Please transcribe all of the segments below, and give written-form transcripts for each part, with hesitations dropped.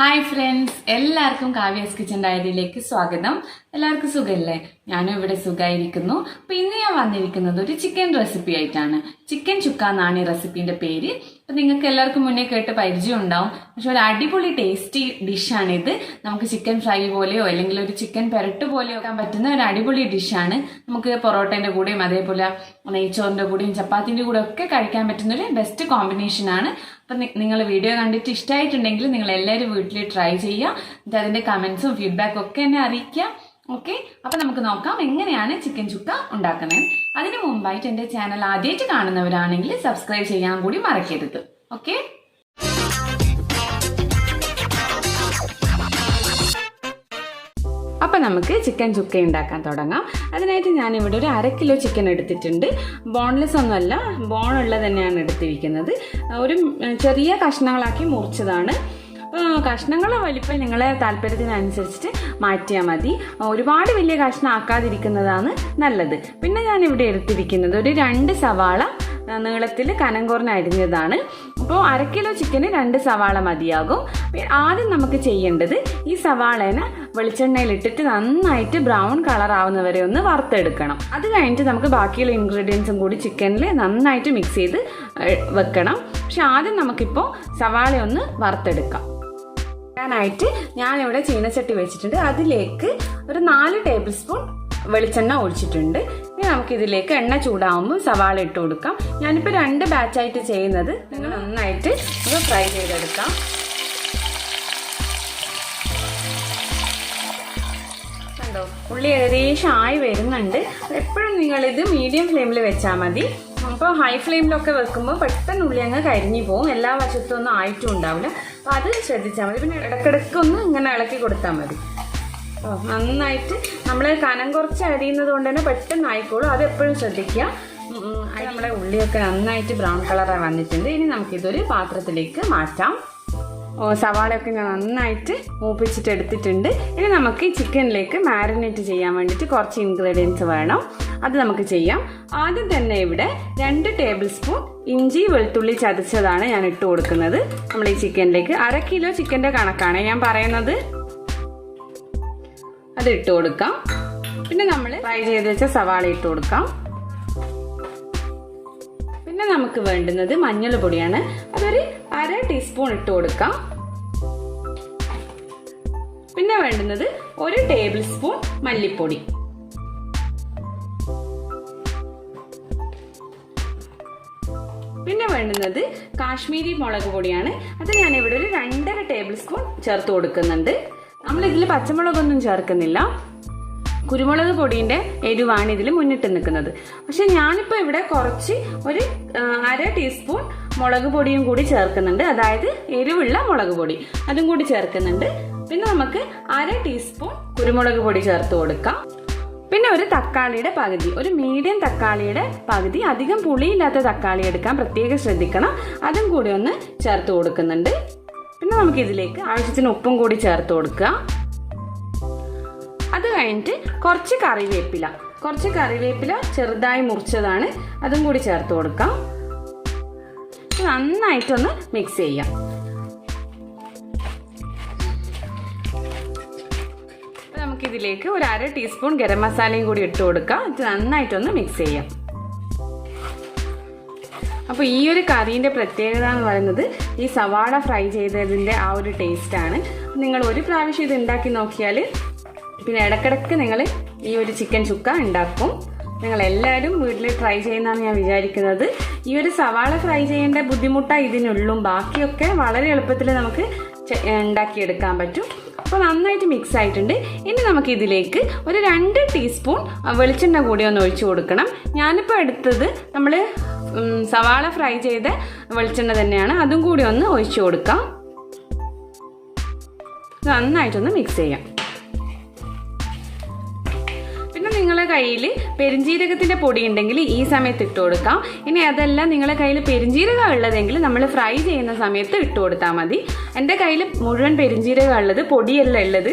Hi friends, എല്ലാവർക്കും കാവ്യാസ് kitchen ഡയറിയിലേക്ക് സ്വാഗതം. എല്ലാവർക്കും സുഖമല്ലേ? ഞാനും ഇവിടെ സുഖമായിരിക്കുന്നു. അപ്പോൾ ഇന്ന് ഞാൻ വന്നിരിക്കുന്നത് ഒരു ചിക്കൻ റെസിപ്പി ആയിട്ടാണ്. ചിക്കൻ ചുക്ക എന്നാണ് ഈ റെസിപ്പീൻ്റെ പേര്. അപ്പോൾ നിങ്ങൾക്ക് എല്ലാവർക്കും മുന്നേ കേട്ട് പരിചയം ഉണ്ടാവും. പക്ഷെ ഒരു അടിപൊളി ടേസ്റ്റി ഡിഷാണിത്. നമുക്ക് ചിക്കൻ ഫ്രൈ പോലെയോ അല്ലെങ്കിൽ ഒരു ചിക്കൻ പെരട്ട് പോലെയോ ആക്കാൻ പറ്റുന്ന ഒരു അടിപൊളി ഡിഷാണ്. നമുക്ക് പൊറോട്ടേൻ്റെ കൂടെയും അതേപോലെ നെയ്ച്ചോറിൻ്റെ കൂടെയും ചപ്പാത്തിൻ്റെ കൂടെ ഒക്കെ കഴിക്കാൻ പറ്റുന്നൊരു ബെസ്റ്റ് കോമ്പിനേഷനാണ്. അപ്പം നിങ്ങൾ വീഡിയോ കണ്ടിട്ട് ഇഷ്ടമായിട്ടുണ്ടെങ്കിൽ നിങ്ങൾ എല്ലാവരും വീട്ടിൽ ട്രൈ ചെയ്യുക. എന്നിട്ട് അതിൻ്റെ കമൻസും ഫീഡ്ബാക്കും ഒക്കെ എന്നെ അറിയിക്കുക. ഓക്കെ, അപ്പം നമുക്ക് നോക്കാം എങ്ങനെയാണ് ചിക്കൻ ചുക്ക ഉണ്ടാക്കുന്നത്. അതിന് മുമ്പായിട്ട് എൻ്റെ ചാനൽ ആദ്യമായിട്ട് കാണുന്നവരാണെങ്കിൽ സബ്സ്ക്രൈബ് ചെയ്യാൻ കൂടി മറക്കരുത്. ഓക്കെ, അപ്പം നമുക്ക് ചിക്കൻ ചുക്ക ഉണ്ടാക്കാൻ തുടങ്ങാം. അതിനായിട്ട് ഞാനിവിടെ ഒരു 1/2 കിലോ ചിക്കൻ എടുത്തിട്ടുണ്ട്. ബോൺലെസ് ഒന്നുമല്ല, ബോണുള്ളത് തന്നെയാണ് എടുത്തിരിക്കുന്നത്. ഒരു ചെറിയ കഷ്ണങ്ങളാക്കി മുറിച്ചതാണ്. കഷ്ണങ്ങളുടെ വലിപ്പം നിങ്ങളെ താല്പര്യത്തിനനുസരിച്ചിട്ട് മാറ്റിയാൽ മതി. ഒരുപാട് വലിയ കഷ്ണം ആക്കാതിരിക്കുന്നതാണ് നല്ലത്. പിന്നെ ഞാനിവിടെ എടുത്തിരിക്കുന്നത് ഒരു 2 സവാള നീളത്തിൽ കനം കുറഞ്ഞ് അരിഞ്ഞതാണ്. അപ്പോൾ 1/2 കിലോ ചിക്കന് 2 സവാള മതിയാകും. ആദ്യം നമുക്ക് ചെയ്യേണ്ടത് ഈ സവാളേനെ വെളിച്ചെണ്ണയിലിട്ടിട്ട് നന്നായിട്ട് ബ്രൗൺ കളർ ആവുന്നവരെ ഒന്ന് വറുത്തെടുക്കണം. അത് കഴിഞ്ഞിട്ട് നമുക്ക് ബാക്കിയുള്ള ഇൻഗ്രീഡിയൻസും കൂടി ചിക്കനിൽ നന്നായിട്ട് മിക്സ് ചെയ്ത് വെക്കണം. പക്ഷെ ആദ്യം നമുക്കിപ്പോൾ സവാള ഒന്ന് വറുത്തെടുക്കാം. ായിട്ട് ഞാനിവിടെ ചീനച്ചട്ടി വെച്ചിട്ടുണ്ട്. അതിലേക്ക് ഒരു 4 ടേബിൾ സ്പൂൺ വെളിച്ചെണ്ണ ഒഴിച്ചിട്ടുണ്ട്. ഇനി നമുക്കിതിലേക്ക് എണ്ണ ചൂടാവുമ്പോൾ സവാള ഇട്ട് കൊടുക്കാം. ഞാനിപ്പോൾ 2 ബാച്ചായിട്ട് ചെയ്യുന്നത്. നിങ്ങൾ നന്നായിട്ട് ഇത് ഫ്രൈ ചെയ്തെടുക്കാം. കണ്ടോ, ഉള്ളി ഏകദേശം ആയി വരുന്നുണ്ട്. എപ്പോഴും നിങ്ങളിത് മീഡിയം ഫ്ലെയിമിൽ വെച്ചാൽ മതി. അപ്പോൾ ഹൈ ഫ്ലെയിമിലൊക്കെ വെക്കുമ്പോൾ പെട്ടെന്ന് ഉള്ളി അങ്ങ് കരിഞ്ഞു പോകും. എല്ലാ വശത്തൊന്നും ആയിട്ടും ഉണ്ടാവില്ല. അപ്പോൾ അത് ശ്രദ്ധിച്ചാൽ മതി. പിന്നെ ഇടയ്ക്കിടയ്ക്ക് ഒന്ന് ഇങ്ങനെ ഇളക്കി കൊടുത്താൽ മതി. നന്നായിട്ട് നമ്മൾ കനം കുറച്ച് അരിയുന്നത് കൊണ്ട് തന്നെ പെട്ടെന്ന് ആയിക്കോളും. അത് എപ്പോഴും ശ്രദ്ധിക്കുക. നമ്മുടെ ഉള്ളിയൊക്കെ നന്നായിട്ട് ബ്രൗൺ കളറായി വന്നിട്ടുണ്ട്. ഇനി നമുക്കിതൊരു പാത്രത്തിലേക്ക് മാറ്റാം. സവാളയൊക്കെ ഞാൻ നന്നായിട്ട് മൂപ്പിച്ചിട്ട് എടുത്തിട്ടുണ്ട്. ഇനി നമുക്ക് ഈ ചിക്കനിലേക്ക് മാരിനേറ്റ് ചെയ്യാൻ വേണ്ടിയിട്ട് കുറച്ച് ഇൻഗ്രീഡിയൻസ് വേണം. അത് നമുക്ക് ചെയ്യാം. ആദ്യം തന്നെ ഇവിടെ 2 ടേബിൾ സ്പൂൺ ഇഞ്ചി വെളുത്തുള്ളി ചതച്ചതാണ് ഞാൻ ഇട്ട് കൊടുക്കുന്നത് നമ്മൾ ഈ ചിക്കനിലേക്ക്. 1/2 കിലോ ചിക്കൻ്റെ കണക്കാണ് ഞാൻ പറയുന്നത്. അത് ഇട്ട് കൊടുക്കാം. പിന്നെ നമ്മൾ ഫ്രൈ ചെയ്ത് വെച്ച സവാള ഇട്ട് കൊടുക്കാം. പിന്നെ നമുക്ക് വേണ്ടുന്നത് മഞ്ഞൾ പൊടിയാണ്. അതൊരു 1/2 ടീസ്പൂൺ ഇട്ട് കൊടുക്കാം. പിന്നെ വേണ്ടുന്നത് 1 ടേബിൾ സ്പൂൺ മല്ലിപ്പൊടി. പിന്നെ വേണ്ടുന്നത് കാശ്മീരി മുളക് പൊടിയാണ്. അത് ഞാനിവിടെ ഒരു 2.5 ടേബിൾ സ്പൂൺ ചേർത്ത് കൊടുക്കുന്നുണ്ട്. നമ്മളിതിൽ പച്ചമുളകൊന്നും ചേർക്കുന്നില്ല. കുരുമുളക് പൊടിയുടെ എരിവാണ് ഇതിൽ മുന്നിട്ട് നിൽക്കുന്നത്. പക്ഷെ ഞാനിപ്പോൾ ഇവിടെ കുറച്ച് ഒരു 1/2 ടീസ്പൂൺ മുളക് പൊടിയും കൂടി ചേർക്കുന്നുണ്ട്. അതായത് എരിവുള്ള മുളക് പൊടി അതും കൂടി ചേർക്കുന്നുണ്ട്. പിന്നെ നമുക്ക് 1/2 ടീസ്പൂൺ കുരുമുളക് പൊടി ചേർത്ത് കൊടുക്കാം. പിന്നെ ഒരു തക്കാളിയുടെ പകുതി, ഒരു മീഡിയം തക്കാളിയുടെ പകുതി, അധികം പുളിയില്ലാത്ത തക്കാളി എടുക്കാൻ പ്രത്യേകം ശ്രദ്ധിക്കണം. അതും കൂടി ഒന്ന് ചേർത്ത് കൊടുക്കുന്നുണ്ട്. പിന്നെ നമുക്ക് ഇതിലേക്ക് ആവശ്യത്തിന് ഉപ്പും കൂടി ചേർത്ത് കൊടുക്കുക. അത് കഴിഞ്ഞിട്ട് കുറച്ച് കറിവേപ്പില ചെറുതായി മുറിച്ചതാണ്. അതും കൂടി ചേർത്ത് കൊടുക്കാം. നന്നായിട്ടൊന്ന് മിക്സ് ചെയ്യാം. നമുക്കിതിലേക്ക് ഒരു 1/2 ടീസ്പൂൺ ഗരം മസാലയും കൂടി ഇട്ട് കൊടുക്കാം. ഇത് നന്നായിട്ടൊന്ന് മിക്സ് ചെയ്യാം. അപ്പോൾ ഈ ഒരു കറീൻ്റെ പ്രത്യേകത എന്ന് പറയുന്നത് ഈ സവാള ഫ്രൈ ചെയ്തതിൻ്റെ ആ ഒരു ടേസ്റ്റാണ്. നിങ്ങൾ ഒരു പ്രാവശ്യം ഇത് ഉണ്ടാക്കി നോക്കിയാൽ പിന്നെ ഇടയ്ക്കിടയ്ക്ക് നിങ്ങൾ ഈ ഒരു ചിക്കൻ ചുക്ക ഉണ്ടാക്കും. നിങ്ങൾ എല്ലാവരും വീട്ടിൽ ട്രൈ ചെയ്യുന്നതാണ് ഞാൻ വിചാരിക്കുന്നത്. ഈ ഒരു സവാള ഫ്രൈ ചെയ്യേണ്ട ബുദ്ധിമുട്ടാണ് ഇതിനുള്ളൂ. ബാക്കിയൊക്കെ വളരെ എളുപ്പത്തിൽ നമുക്ക് ഉണ്ടാക്കിയെടുക്കാൻ പറ്റും. അപ്പോൾ നന്നായിട്ട് മിക്സ് ആയിട്ടുണ്ട്. ഇനി നമുക്ക് ഇതിലേക്ക് ഒരു 2 ടീസ്പൂൺ വെളിച്ചെണ്ണ കൂടി ഒന്ന് ഒഴിച്ചു കൊടുക്കണം. ഞാനിപ്പോൾ എടുത്തത് നമ്മൾ സവാള ഫ്രൈ ചെയ്ത വെളിച്ചെണ്ണ തന്നെയാണ്. അതും കൂടി ഒന്ന് ഒഴിച്ചു കൊടുക്കാം. നന്നായിട്ടൊന്ന് മിക്സ് ചെയ്യാം. പിന്നെ നിങ്ങളുടെ കയ്യിൽ പെരിഞ്ജീരകത്തിൻ്റെ പൊടി ഉണ്ടെങ്കിൽ ഈ സമയത്ത് ഇട്ട് കൊടുക്കാം. ഇനി അതല്ല നിങ്ങളുടെ കയ്യിൽ പെരിഞ്ജീരകം ഉള്ളതെങ്കിൽ നമ്മൾ ഫ്രൈ ചെയ്യുന്ന സമയത്ത് ഇട്ട് കൊടുത്താൽ മതി. എൻ്റെ കയ്യിൽ മുഴുവൻ പെരിഞ്ജീരകം ഉള്ളത്, പൊടിയല്ല ഉള്ളത്.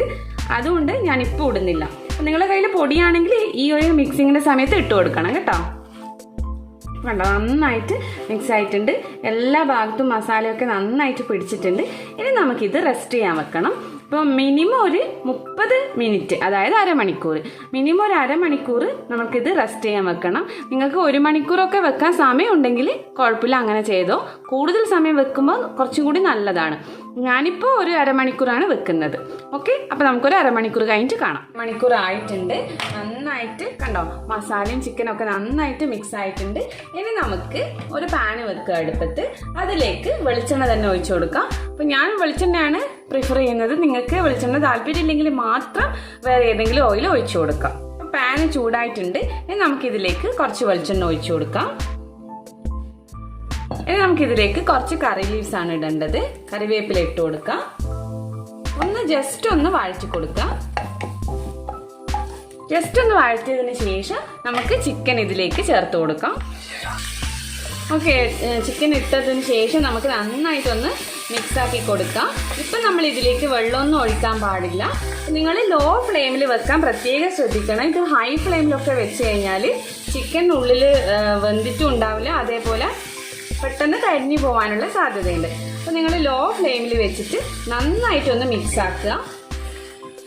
അതുകൊണ്ട് ഞാനിപ്പോൾ ഇടുന്നില്ല. നിങ്ങളുടെ കയ്യിൽ പൊടിയാണെങ്കിൽ ഈ ഒരു മിക്സിങ്ങിൻ്റെ സമയത്ത് ഇട്ട് കൊടുക്കണം കേട്ടോ. കണ്ടോ നന്നായിട്ട് മിക്സ് ആയിട്ടുണ്ട്. എല്ലാ ഭാഗത്തും മസാലയൊക്കെ നന്നായിട്ട് പിടിച്ചിട്ടുണ്ട്. ഇനി നമുക്കിത് റെസ്റ്റ് ചെയ്യാൻ വെക്കണം. ഇപ്പോൾ മിനിമം ഒരു 30 മിനിറ്റ്, അതായത് അരമണിക്കൂർ, മിനിമം ഒരു അരമണിക്കൂർ നമുക്കിത് റെസ്റ്റ് ചെയ്യാൻ വെക്കണം. നിങ്ങൾക്ക് 1 മണിക്കൂറൊക്കെ വെക്കാൻ സമയം ഉണ്ടെങ്കിൽ കുഴപ്പമില്ല, അങ്ങനെ ചെയ്തോ. കൂടുതൽ സമയം വെക്കുമ്പോൾ കുറച്ചും കൂടി നല്ലതാണ്. ഞാനിപ്പോൾ ഒരു അരമണിക്കൂറാണ് വെക്കുന്നത്. ഓക്കെ, അപ്പോൾ നമുക്കൊരു അരമണിക്കൂർ കഴിഞ്ഞിട്ട് കാണാം. മണിക്കൂർ ആയിട്ടുണ്ട്. നന്നായിട്ട് കണ്ടോ മസാലയും ചിക്കനൊക്കെ നന്നായിട്ട് മിക്സ് ആയിട്ടുണ്ട്. ഇനി നമുക്ക് ഒരു പാന് വെക്കുക അടുപ്പത്ത്. അതിലേക്ക് വെളിച്ചെണ്ണ തന്നെ ഒഴിച്ചു കൊടുക്കാം. അപ്പോൾ ഞാൻ വെളിച്ചെണ്ണയാണ് പ്രിഫർ ചെയ്യുന്നത്. നിങ്ങൾക്ക് വെളിച്ചെണ്ണ താല്പര്യമില്ലെങ്കിൽ മാത്രം വേറെ ഏതെങ്കിലും ഓയിൽ ഒഴിച്ചു കൊടുക്കാം. പാന് ചൂടായിട്ടുണ്ട്. ഇനി നമുക്കിതിലേക്ക് കുറച്ച് വെളിച്ചെണ്ണ ഒഴിച്ചു കൊടുക്കാം. ഇനി നമുക്കിതിലേക്ക് കുറച്ച് കറി ലീവ്സ് ആണ് ഇടേണ്ടത്. കറിവേപ്പില ഇട്ട് കൊടുക്കാം. ജസ്റ്റ് ഒന്ന് വഴറ്റി കൊടുക്കാം. ജസ്റ്റ് ഒന്ന് വഴറ്റിയതിന് ശേഷം നമുക്ക് ചിക്കൻ ഇതിലേക്ക് ചേർത്ത് കൊടുക്കാം. ഓക്കെ, ചിക്കൻ ഇട്ടതിന് ശേഷം നമുക്ക് നന്നായിട്ടൊന്ന് മിക്സ് ആക്കി കൊടുക്കാം. ഇപ്പം നമ്മൾ ഇതിലേക്ക് വെള്ളമൊന്നും ഒഴിക്കാൻ പാടില്ല. നിങ്ങൾ ലോ ഫ്ലെയിമിൽ വെക്കാൻ പ്രത്യേകം ശ്രദ്ധിക്കണം. ഇത് ഹൈ ഫ്ലെയിമിലൊക്കെ വെച്ച് കഴിഞ്ഞാൽ ചിക്കൻ ഉള്ളിൽ വെന്തിട്ടും ഉണ്ടാവില്ല, അതേപോലെ പെട്ടെന്ന് കരിഞ്ഞു പോകാനുള്ള സാധ്യതയുണ്ട്. അപ്പോൾ നിങ്ങൾ ലോ ഫ്ലെയിമിൽ വെച്ചിട്ട് നന്നായിട്ടൊന്ന് മിക്സ് ആക്കുക.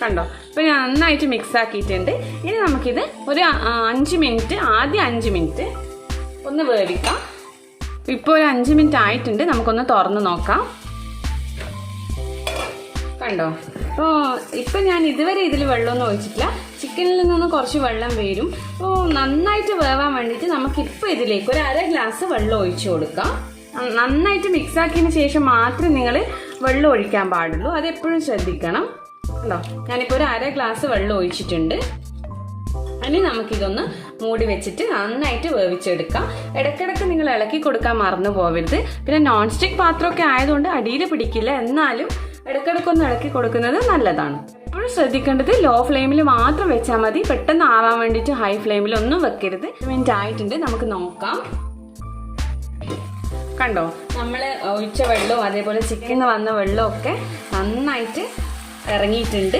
കണ്ടോ, ഇപ്പോൾ ഞാൻ നന്നായിട്ട് മിക്സ് ആക്കിയിട്ടുണ്ട്. ഇനി നമുക്കിത് ഒരു 5 മിനിറ്റ്, ആദ്യം 5 മിനിറ്റ് ഒന്ന് വേവിക്കാം. ഇപ്പോൾ ഒരു 5 മിനിറ്റ് ആയിട്ടുണ്ട്. നമുക്കൊന്ന് തുറന്ന് നോക്കാം. കണ്ടോ, അപ്പോൾ ഇപ്പം ഞാൻ ഇതുവരെ ഇതിൽ വെള്ളമൊന്നും ഒഴിച്ചിട്ടില്ല. ചിക്കനിൽ നിന്ന് കുറച്ച് വെള്ളം വരും. അപ്പോൾ നന്നായിട്ട് വേവാൻ വേണ്ടിയിട്ട് നമുക്കിപ്പോൾ ഇതിലേക്ക് ഒരു 1/2 ഗ്ലാസ് വെള്ളം ഒഴിച്ചു കൊടുക്കാം. നന്നായിട്ട് മിക്സ് ആക്കിയതിന് ശേഷം മാത്രമേ നിങ്ങൾ വെള്ളം ഒഴിക്കാൻ പാടുള്ളൂ. അതെപ്പോഴും ശ്രദ്ധിക്കണം. കണ്ടോ, ഞാനിപ്പോൾ ഒരു 1/2 ഗ്ലാസ് വെള്ളം ഒഴിച്ചിട്ടുണ്ട്. ഇനി നമുക്കിതൊന്ന് മൂടി വെച്ചിട്ട് നന്നായിട്ട് വേവിച്ചെടുക്കാം. ഇടയ്ക്കിടയ്ക്ക് നിങ്ങൾ ഇളക്കി കൊടുക്കാൻ മറന്നു പോകരുത്. പിന്നെ നോൺ സ്റ്റിക്ക് പാത്രമൊക്കെ ആയതുകൊണ്ട് അടിയിൽ പിടിക്കില്ല. എന്നാലും ഇടയ്ക്കിടയ്ക്കൊന്ന് ഇളക്കി കൊടുക്കുന്നത് നല്ലതാണ്. എപ്പോഴും ശ്രദ്ധിക്കേണ്ടത് ലോ ഫ്ലെയിമിൽ മാത്രം വെച്ചാൽ മതി. പെട്ടെന്ന് ആവാൻ വേണ്ടിയിട്ട് ഹൈ ഫ്ലെയിമിൽ ഒന്നും വെക്കരുത്. 1 മിനിറ്റ് ആയിട്ടുണ്ട്. നമുക്ക് നോക്കാം. കണ്ടോ, നമ്മൾ ഒഴിച്ച വെള്ളവും അതേപോലെ ചിക്കൻ വന്ന വെള്ളമൊക്കെ നന്നായിട്ട് ഇറങ്ങിയിട്ടുണ്ട്.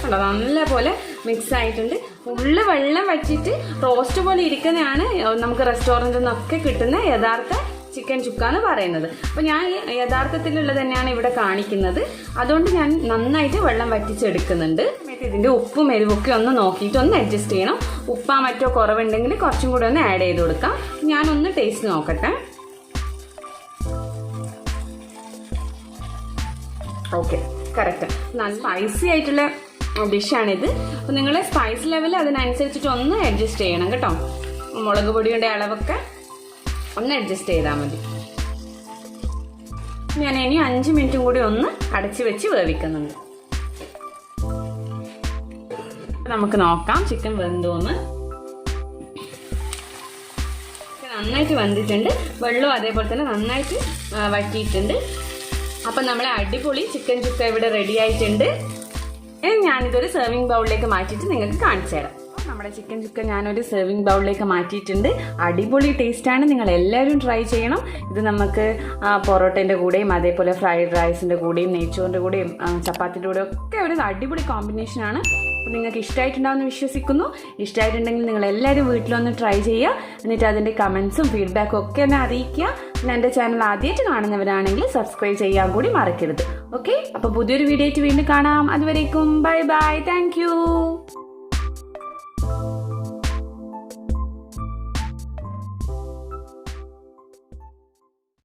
കണ്ടോ, നല്ലപോലെ മിക്സ് ആയിട്ടുണ്ട്. ഫുള്ള് വെള്ളം വച്ചിട്ട് റോസ്റ്റ് പോലെ ഇരിക്കുന്നതാണ് നമുക്ക് റെസ്റ്റോറൻറ്റിൽ നിന്നൊക്കെ കിട്ടുന്ന യഥാർത്ഥ ചിക്കൻ ചുക്ക എന്ന് പറയുന്നത്. അപ്പോൾ ഞാൻ യഥാർത്ഥത്തിലുള്ളത് തന്നെയാണ് ഇവിടെ കാണിക്കുന്നത്. അതുകൊണ്ട് ഞാൻ നന്നായിട്ട് വെള്ളം വറ്റിച്ചെടുക്കുന്നുണ്ട്. ഇതിൻ്റെ ഉപ്പും എരിവൊക്കെ ഒന്ന് നോക്കിയിട്ട് ഒന്ന് അഡ്ജസ്റ്റ് ചെയ്യണം. ഉപ്പാ മറ്റോ കുറവുണ്ടെങ്കിൽ കുറച്ചും കൂടി ഒന്ന് ആഡ് ചെയ്ത് കൊടുക്കാം. ഞാനൊന്ന് ടേസ്റ്റ് നോക്കട്ടെ. Okay, correct. നല്ല സ്പൈസി ആയിട്ടുള്ള ഡിഷാണിത്. അപ്പോൾ നിങ്ങൾ സ്പൈസ് ലെവൽ അതിനനുസരിച്ചിട്ട് ഒന്ന് അഡ്ജസ്റ്റ് ചെയ്യണം കേട്ടോ. മുളക് പൊടിയുടെ അളവൊക്കെ ഒന്ന് അഡ്ജസ്റ്റ് ചെയ്താൽ മതി. ഞാൻ ഇനി 5 മിനിറ്റും കൂടി ഒന്ന് അടച്ചു വെച്ച് വേവിക്കുന്നുണ്ട്. നമുക്ക് നോക്കാം ചിക്കൻ വെന്തോന്ന്. നന്നായിട്ട് വെന്തിട്ടുണ്ട്. വെള്ളവും അതേപോലെ തന്നെ നന്നായിട്ട് വറ്റിയിട്ടുണ്ട്. അപ്പം നമ്മളെ അടിപൊളി ചിക്കൻ ചുക്ക ഇവിടെ റെഡി ആയിട്ടുണ്ട്. ഞാനിതൊരു സെർവിങ് ബൗളിലേക്ക് മാറ്റിയിട്ട് നിങ്ങൾക്ക് കാണിച്ചു തരാം. നമ്മുടെ ചിക്കൻ ചുക്ക ഞാനൊരു സെർവിങ് ബൗളിലേക്ക് മാറ്റിയിട്ടുണ്ട്. അടിപൊളി ടേസ്റ്റാണ്. നിങ്ങൾ എല്ലാവരും ട്രൈ ചെയ്യണം. ഇത് നമുക്ക് പൊറോട്ടേൻ്റെ കൂടെയും അതേപോലെ ഫ്രൈഡ് റൈസിൻ്റെ കൂടെയും നെയ്ച്ചോറിൻ്റെ കൂടെയും ചപ്പാത്തിൻ്റെ കൂടെയും ഒക്കെ ഒരു അടിപൊളി കോമ്പിനേഷനാണ്. അപ്പോൾ നിങ്ങൾക്ക് ഇഷ്ടമായിട്ടുണ്ടാവുമെന്ന് വിശ്വസിക്കുന്നു. ഇഷ്ടമായിട്ടുണ്ടെങ്കിൽ നിങ്ങൾ എല്ലാവരും വീട്ടിലൊന്ന് ട്രൈ ചെയ്യുക. എന്നിട്ട് അതിൻ്റെ കമൻസും ഫീഡ്ബാക്കും ഒക്കെ എന്നെ അറിയിക്കുക. പിന്നെ എൻ്റെ ചാനൽ ആദ്യമായിട്ട് കാണുന്നവരാണെങ്കിൽ സബ്സ്ക്രൈബ് ചെയ്യാൻ കൂടി മറക്കരുത്. ഓക്കെ, അപ്പോൾ പുതിയൊരു വീഡിയോ ആയിട്ട് വീണ്ടും കാണാം. അതുവരേക്കും ബൈ ബൈ. Thank you.